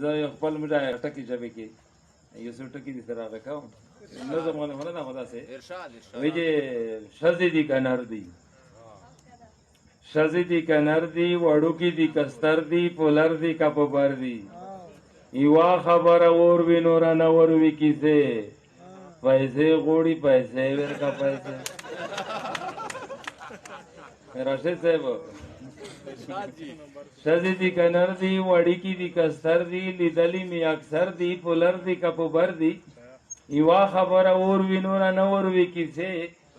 زه خپل مډا ټکی ژبې کې یو څو ټکی دي سره راکاو نو زمونه نه نه خدا سي ارشاد وی چې شذ دي کنار دي شذ دي کنار دي وړو کې دي کستر دي پولر دي کپبر دي یوا خبر اور وینور نه ور وی کیسه پیسې غوړي پیسې ورکا پیسې راشد صاحب شذ دي کنار دي وړي کې دي کستر دي لیدلی می اکثر دي پولر دي کپبر دي یوا خبر اور وینور نه ور وی کیسه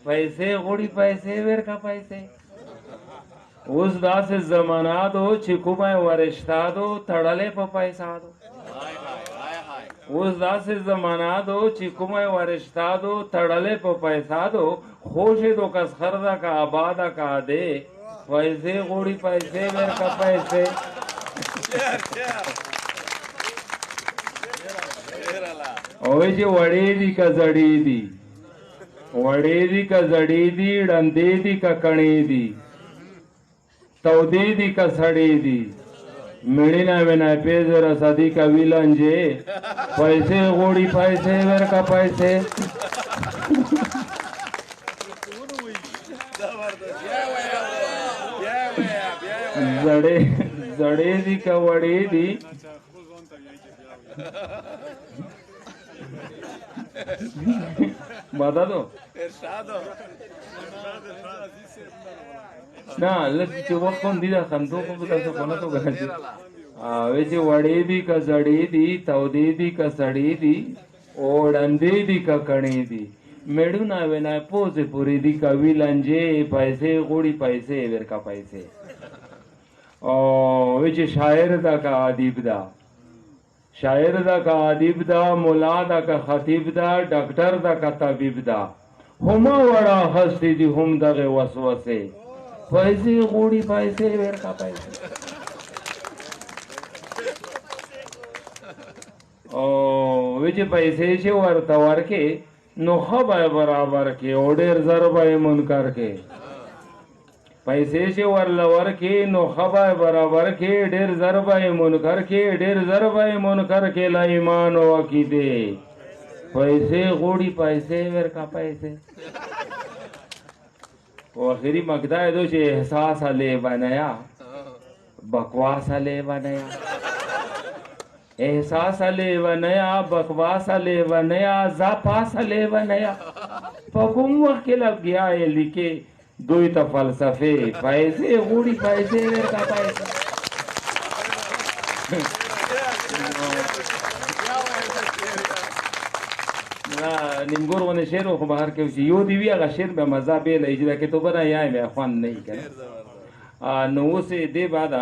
پیسې غوړي پیسې ورکا پیسې اوس داسې زمانہ دو چې کومه ورشتا دو تړلې په پیسې دو اوس داسې زمانہ دو چې کومه ورشتا دو تړلې په پیسې دو خوشې دو کس خردا کا آبادا کا دے پیسې غوړي پیسې ورکا پیسې اوې چې وړې دي کا زړې دي وړې دي کا زړې دي ډندې دي کا کڼې دي تودې دي کا سړې دي مړې نه وینا پیزر سادي کا ویلانجه پیسې غوړي پیسې ورکا پیسې زړې دي کا وړې دي بتا دو نه لکه چې وخت هم دي دا خندو کوم تاسو کو نه تو غواړئ وې چې وړې دي کا زړې دي تودې دي کا سړې دي او ډندې دي کا کڼې دي مېړو نه وینا پوزې پوری دي کا ویلانجه پیسې غوړي پیسې ورکا پیسې او وې چې شاعر دا کا ادیب دا شاعر دا کا ادیب دا مولا دا کا خطیب دا ډاکټر دا کا طبيب دا هما وړا هستي دي هم دغه وسوسه پیسې غوړي پیسې ورکا پیسې او وې چې پیسې چې ورته ورکې نو خبره برابر کې او ډېر ضربه منکر کې پیسې چې ورلور کې نو خبره برابر کې ډېر ضربه منکر کې ډېر ضربه منکر کې لا ایمان او عقیده پیسې غوړي پیسې ورکا پیسې वो आखिरी मकदा है तो एहसास ले बनाया बकवास ले बनाया एहसास ले बनाया बकवास ले बनाया जापास ले बनाया पकुम वक्त लग गया है लिखे दो तो फलसफे पैसे गुड़ी पैसे का पैसा निमगोर ونه شعر خو بهر کې یو دی وی هغه شعر به مزه به لېجدا کې تو بنا یا مې خوان نه کړ نو اوسې دی بعد